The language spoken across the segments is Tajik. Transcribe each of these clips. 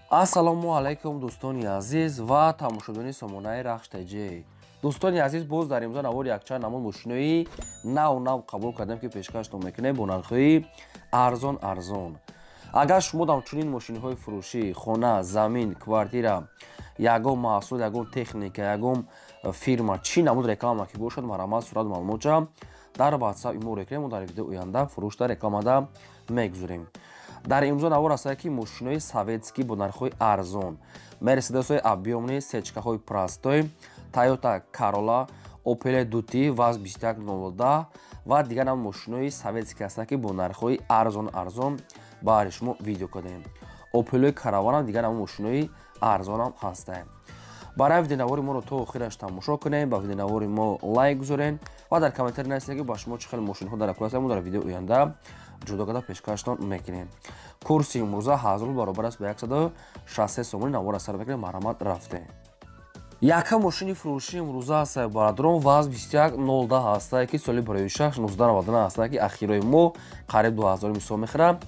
Ассалому алайкум дӯстони азиз ва тамошобини сомонаи Рахш ТЖ. Дӯстони азиз, боз дар имрӯза навори якчанд намуд мошинои нав қабул кардем ки пешкашон мекунем бо нархҳои арзон. Агар шумо дар чунин мошиниҳои фурӯшӣ, хона, замин, квартира, ягон маҳсул, ягон техника, ягон фирма чӣ намуд реклама ки бошад, марҳамат сурат маълумота дар WhatsApp имо рекунем, дар видеои оянда фурӯшда рекламада мегузорем. Дар имрӯза навор ҳастад ки мошинои советскӣ бо нархҳои арзон, мерседесҳои объёмни, сечкаҳои простой, Toyota Corolla, Opel Duty ВАЗ 2110 ва дигар нам мошинои советскӣ ҳастанд ки бо нархҳои арзон баъри шумо видео кардем. Opel Caravan дигар нам мошинои арзонам ҳастанд. Барои видеонавори моро то охираш тамошо кунем, ба видеонавори мо лайк гузорен ва дар комментари нависед ки ба шумо чӣ хел мошинҳо дар акул ҳастанд, мо дар видеои оянда ҷудо карда пешкаштон мекунем. Курси имрӯза 1000 баробар аст ба 163 сомони навора сар мекунем. Марҳамат рафтем. Яка мошини фурӯши имрӯза ҳастад барадрон ВАЗ 2110 ҳастад ки соли бароишаш 1999 ҳастад ки ахирои мо қариб 2000 сом мехӯрад.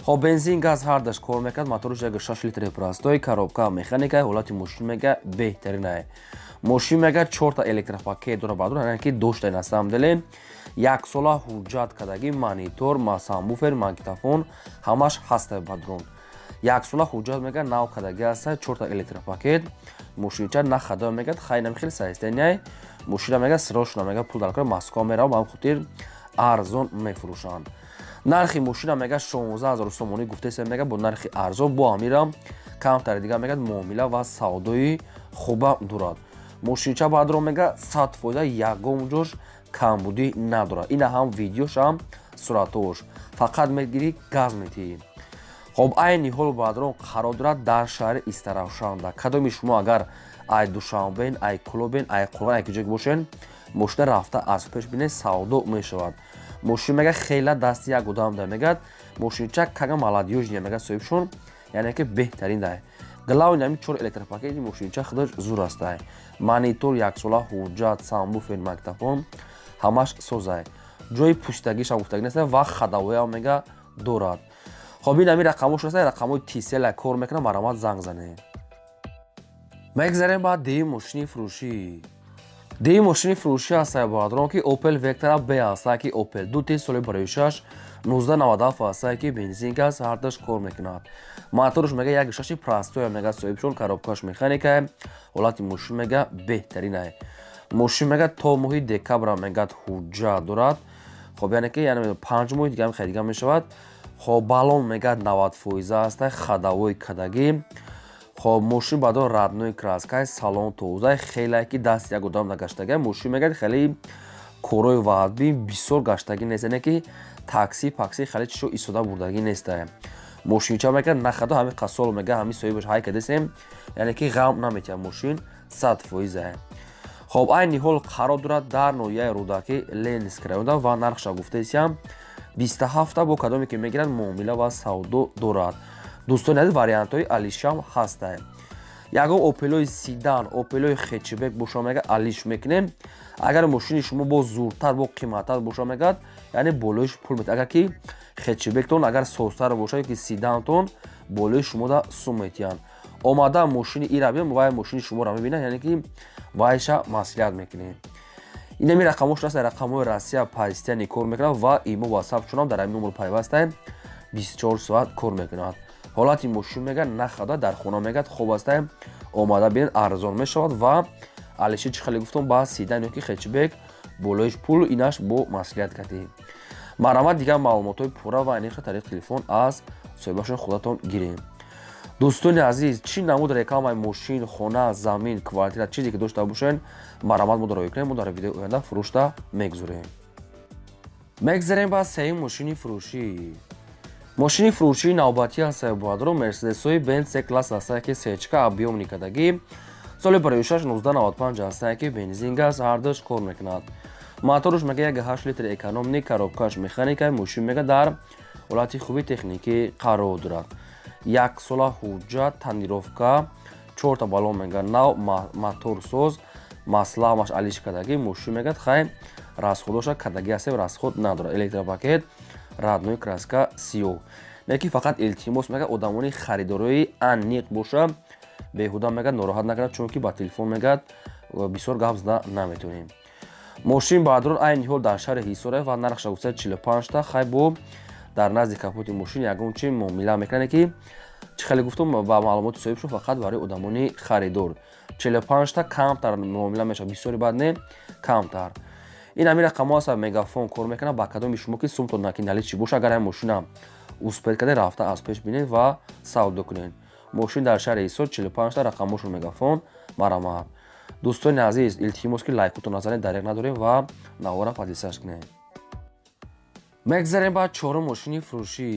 Хоб бензин газ ҳардаш кор мекард, мотораш 1.6 литри простой, коробка механика, ҳолати мошин мега беҳтарин аст. Мошин мега 4 та электропакет дора барадрон, яъне ки доштаи на самом деле як сола ҳуҷҷат кардагӣ монитор, самбуфер, магнитофон ҳамаш ҳаста барадрон. Як сола ҳуҷҷат мега нав кардагӣ ҳастад, 4 та электропакет. Мошинча на хадо мегад, хайнам хел сайстеняй. Мошина мега срочно мега пул дар кор Москва мера, ба хотир арзон мефурӯшанд. Нархи мошина мега 16000 сомонӣ гуфтасе мега бо нархи арзон, бо амирам камтари дига мега муомила ва савдои хуба дорад. Мошинча барадрон мега 100% ягон ҷош камбудӣ надорад. Ина ҳам видеош ҳам суратош. Фақат мегирӣ газ метиҳӣ. Хоб айни ҳол барадрон қарор дорад дар шаҳри Истаравшанда. Кадоми шумо агар ай Душанбен, ай Кӯлобен, ай Қурған, ай куҷо бошен, мошина рафта аз пеш бинед савдо мешавад. Мошин мега хела дасти як одам да мегад, мошинча кага маладёжния мега соҳибшон, яъне ки беҳтарин да. Главни ҳами 4 электропакети мошинча худаш зур аст. Монитор як сола ҳуҷҷат, самбуфер, магнитофон ҳамаш созай. Ҷои пӯшидагиш ҳам гуфтагӣ нест ва хадавоям мега дорад. Хоб ин ҳами рақамош аст, рақамои TCL кор мекунад, марҳамат занг занед. Мегзарем ба дии мошини фурӯшӣ. Дии мошини фурӯшӣ ҳастад барадрон ки Opel Vectra B ҳастад ки Opel Duty соли бароишаш 1997 ҳастад ки бензин газ ҳардаш кор мекунад. Мотораш мега 1.6 простой мега соҳибшон, коробкаш механика, ҳолати мошин мега беҳтарин аст. Мошин мега то моҳи декабр мега ҳуҷҷат дорад. Хоб яъне ки 5 моҳи дига хай дига мешавад. Хоб балон мега 90% ҳастад, хадавои кадагӣ. Хоб мошин бадон раднои краскаи салон тоза, хеле ки даст як одам нагаштага. Мошин мега хеле корои ваъдби бисёр гаштагӣ нест, яъне ки такси хеле чишо истода бурдагӣ нест. Мошинча мега нахадо ҳами қасол мега ҳами соҳибаш ҳай кадесем, яъне ки ғам наметиҳад мошин 100%. Хоб айни ҳол қарор дорад дар ноҳияи Рудаки Ленинский районда ва нархша гуфтаесам 27 бо кадоме ки мегирад муомила ва савдо дорад. Дӯстони азиз, вариантҳои алишам ҳастанд. Ягон Opel Sedan, Opel хетчбек боша мега алиш мекунем. Агар мошини шумо бо зуртар, бо қиматтар боша мегад, яъне болоиш пул метиҳад. Агар ки хетчбектон агар созтар боша ки Sedanтон болои шумо да сум метиҳанд. Омада мошини ира бинем, вай мошини шуморо мебинад, яъне ки вайша маслиҳат мекунем. Инами рақамош аст, рақамҳои Россия позитсияни кор мекунад ва имо WhatsApp чунам дар ҳамин номер пайвастаем 24 соат кор мекунад. ҳолати мошин мега нахада дар хона мегад хоб астаем, омада бинед арзон мешавад ва алиши чӣ хеле гуфтам ба Sedan ё ки хетчбек болоиш пул, инаш бо маслиҳат кардӣ. Марҳамат дигар маълумотҳои пурра ва айниқша тариқи телефон аз соҳибашони худатон гирем. Дӯстони азиз, чӣ намуд рекламаи мошин, хона, замин, квартира чизе ки дошта бошен, марҳамат модро роя кунем, мо дар видеои оянда фурӯшда мегузорем. Мегзарем ба сеюм мошини фурӯшӣ. Мошини фурӯшии навбатӣ ҳастад барадрон Mercedes-ои Benz C-класс ҳастад ки сечка объёмни кадагӣ, соли бароишаш 1995 ҳастад ки бензин газ ҳардаш кор мекунад. Мотораш мега 1.8 литри экономни, коробкаш механика, мошин мега дар ҳолати хуби техникӣ қарор дорад. Як сола ҳуҷҷат, тонировка, 4 та балон мега нав, моторсоз, масла ҳамаш алиш кадагӣ, мошин мега хай расходоша кадагӣ ҳастад, расход надорад. Электропакет, раднои краска сиёҳ. меки фақат илтимос мегӯяд одамони харидорои аниқ боша, беҳуда мегӯяд нороҳат накунад, чунки ба телефон мегӯяд бисёр гап зада наметавонем. мошин ба ҳадрон айни ҳол дар шаҳри ҳисоре ва нархша 45 та хай бо дар назди капоти мошин ягон чи муомила мекунанд ки чӣ хеле гуфтам ба маълумоти соҳибшон фақат барои одамони харидор 45 та камтар муомила мешавад, бисёри бад не камтар. ин ҳамин рақамҳо аст мегафон кор мекунад ба кадоми шумо ки сумтон ки наличӣ боша, агар ҳам мошина успед карда рафта аз пеш бинед ва савдо кунед. мошин дар шаҳри ҳисор 45 та рақамҳошон мегафон марамат. дӯстони азиз, илтимос ки лайкотон назанед дариқ надорем ва навора подписааш кунед. мегзарем ба чорум мошини фурӯшӣ.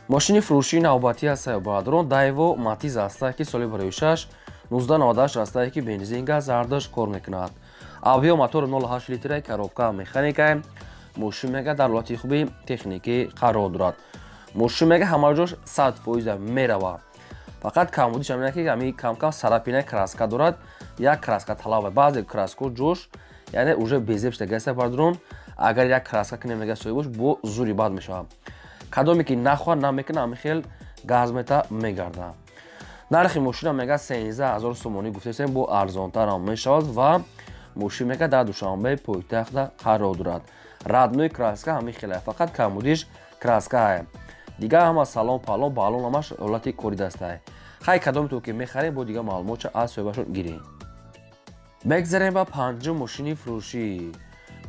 мошини фурӯшии навбатӣ ҳастаи баъдрон Daewoo Matiz ҳастае ки соли 2006 1998 ҳастае ки бензин газ зардаш кор мекунад. авио мотори 0.8 литраи коробка механикае. мошин мега дар ҳолати хуби техникӣ қарор дорад. мошин мега ҳамаҷош 100% меравад. фақат камбудиш ҳамин ки ҳамин кам-кам сарапинаи краска дорад, як краска талаба. баъзе краскаҳо ҷош яъне уже безеб шуда гаста баъдрон агар як краска ки немега соҳибош бо зури бад мешавад. кадоме ки нахоҳад намекунад ҳамин хел газмета мегардад. нархи мошина мега 13000 сомонӣ гуфтесем, бо арзонтарам мешавад ва мошин мега дар душанбеи пойтахта қарор дорад. раднои краска ҳамин хеле фақат камбудиш краскае. дигар ҳама салон палон балон ҳамаш ҳолати кори дастае. хай кадометон ки мехарем бо дигар маълумотша аз соҳибашон гирем. мегзарем ба панҷум мошини фурӯшӣ.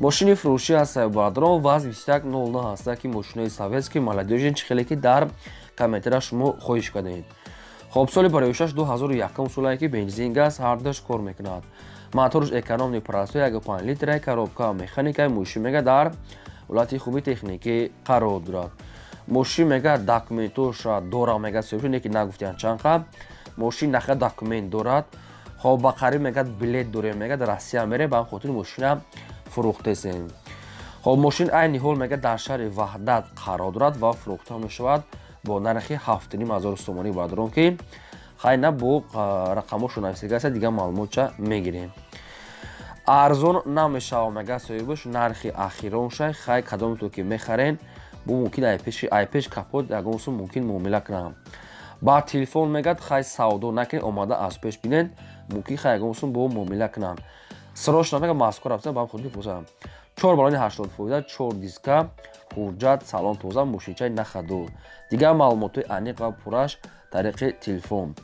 мошини фурӯшӣ ҳастаи баъдрон ваз 2109 ҳастае ки мошинои советский молодёжен чӣ хеле ки дар комментария шумо хоҳиш кардед. хоб соли 2006-2001 солае ки бензин газ ҳардаш кор мекунад. моторш экономни простой 1.5 литраи коробка механикаи. мошин мега дар ҳолати хуби техникӣ қарор дорад. мошин мега документоша дора мега соҳибшон не ки нагуфтиянд чанқа. мошин наха документ дорад. хоб ба қариб мегад билет дорем мега дар Россия мерем ба хотири мошина фурӯхтесем. хоб мошин айни ҳол мега дар шаҳри Ваҳдат қарор дорад ва фурӯхта мешавад бо нархи 7500 сомонӣ баъдрон ки хайна бо рақамошо нависида аст, дигар маълумотша мегирем. арзон намешавад мега соҳибош нархи ахиронша. хай кадометон ки мехарен бо мумкин айпеш капот ягон сум мумкин муомила кунам. ба телефон мегад хай савдо накунед, омада аз пеш бинед, мумкин хай ягон сум бо муомила кунам. срочно мега мазкур рафтам ба хотири фурӯшам. 4 балони 80%, 4 диска, ҳуҷҷат, салон тоза, мошинчаи нахаду. дигар маълумотои аниқ ва пурраш тариқи телефон.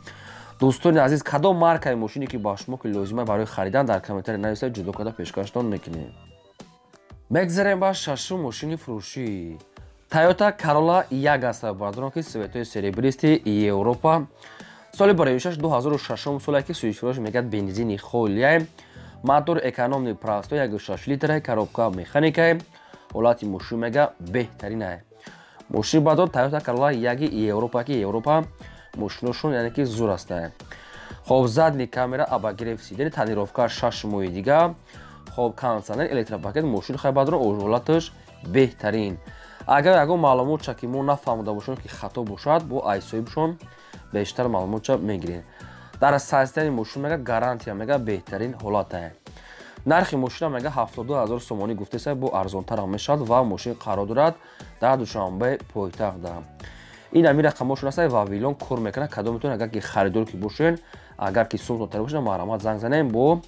дӯстони азиз, кадом маркаи мошине ки ба шумо ки лозима барои харидан дар комментария нависед, ҷудо карда пешкаштон мекунем. мегзарем ба шашум мошини фурӯшӣ. Toyota Corolla 1 ҳастаи баъдрон ки советои серебристи Европа соли 2006 солае ки сӯишфурӯш мегӯяд бензини холияе. мотор экономни простой 1.6 литраи коробка механикае. ҳолати мошин мега беҳтаринае. мошин баъдон Toyota Corolla 1 Европа ки Европа мошиношон яъне ки зур ҳастае. хоб задни камера, обогрев сидени, тонировка 6 моҳи дига, хоб кондитсионер, электропакет. мошин хай баъдрон ҳолаташ беҳтарин. агар ягон маълумотша ки мо нафаҳмида бошем ки хато бошад, бо ай соҳибшон бештар маълумотша мегирем. дар састани мошин мега гарантия мега беҳтарин ҳолатае. нархи мошина мега 72000 сомонӣ гуфтеса, бо арзонтарам мешавад ва мошин қарор дорад дар душанбеи пойтахта. ин ҳамин рақамошон ҳастае ва вилон кор мекунад. кадометон агар ки харидор ки бошен, агар ки сумтон тара бошен, марамат занг занем, бо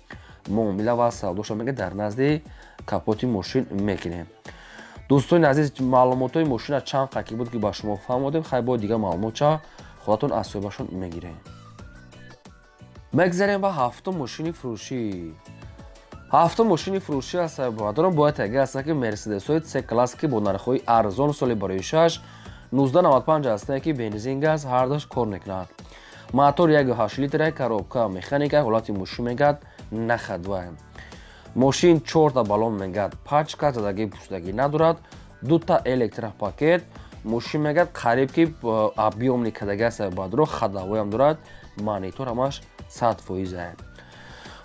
муомила ва савдоша мега дар назди капоти мошин мекунем. дӯстони азиз, маълумотои мошина чанқа ки буд ки ба шумо фаҳмодем, хай бо дигар маълумотша худатон аз соҳибашон мегирем. мегзарем ба ҳафтум мошини фурӯшӣ. ҳафтум мошини фурӯшӣ ҳастаи баъдрон бояд яге ҳастае ки мерседесҳои C класс ки бо нархҳои арзон соли 2006 1995 ҳастае ки бензин газ ҳардаш кор мекунад. мотор 1.8 литраи коробка механика. ҳолати мошин мегад нахадвае. мошин 4 та балон мегад пачка, задагӣ пӯстагӣ надорад, 2 та электропакет. мошин мегад қариб ки объёмни кадаги ҳастаи баъдрон хадавоям дорад. монитор ҳамаш 100%.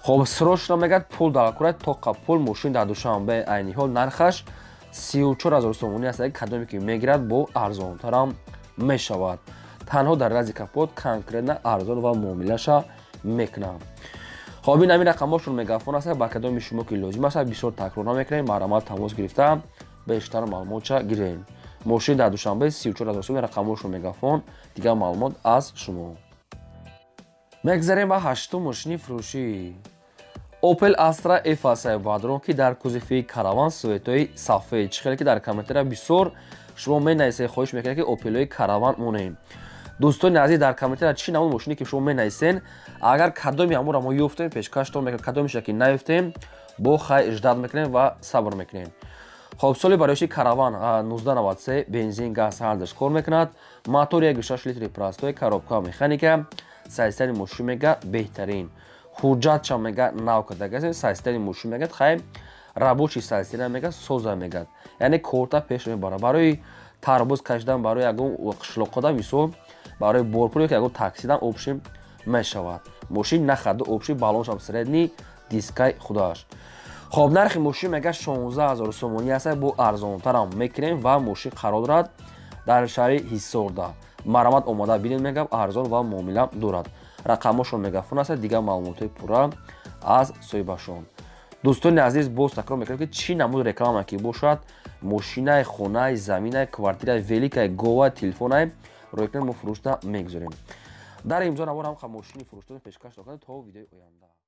хоб срочно мегад пул дагакурад тоқа пул. мошин дар душанбеи айни ҳол нархаш 34000 сомонӣ ҳастае. кадоме ки мегирад бо арзонтарам мешавад. танҳо дар назди капот конкретна арзон ва муомилаша мекунам. хоб ин ҳамин рақамошон мегафон ҳастае. ба кадоми шумо ки лозим аст бисёр такрор намекунем. маҳрамат тамос гирифта бештар маълумотша гирем. мошин дар душанбе 34 000 сомон рақамошро мегафон. Дигар маълумот аз шумо. мегзарем ба ҳаштум мошини фурӯшӣ. Opel Astra F-1 баъдро ки дар кузофи караван светои сафед чихеле ки дар комментария бисёр шумо менависед, хоҳиш мекунед ки Opel-ои караван монем. дӯстони азиз, дар комментария чӣ намуди мошине ки шумо менависен, агар кадоми амуро мо ёфтем пешкаштон мекунем, кадомиша ки наёфтем бо хай иждат мекунем ва сабр мекунем. хоб соли бароиши караван 1993 бензин газ ҳардаш кор мекунад. мотор 1.6 литри простой, коробка механика. соистани мошин мега беҳтарин. ҳуҷҷатша мега нав кардагасем. соистани мошин мегад хай рабочий соистина мега соза мегад. яъне корта пеш мебарад. барои тарбуз кашидан, барои ягон қишлоқода мисол, барои борпур ё ягон таксидан обшим мешавад. мошин на хаду обши балоншам средни дискай худаш. хоб нархи мошин мега 16 000 сомони аст. бо арзонтарам мекунем ва мошин қарор дорад дар шаҳри Ҳисорда. марамат омода бинед мегам арзон ва муомила дорад. рақамошон мегафон аст. дигар маълумотои пурра аз соҳибашон. дӯстони азиз, боз такрор мекунем ки чӣ намуди реклама ки бошад, мошинаи хонаи заминаи квартираи великаи гова телефонаи рӯйкунем мо фурӯшта мегузорем. дар имзо навор ҳам мошини фурӯштани пешкаш докунем то видеои оянда.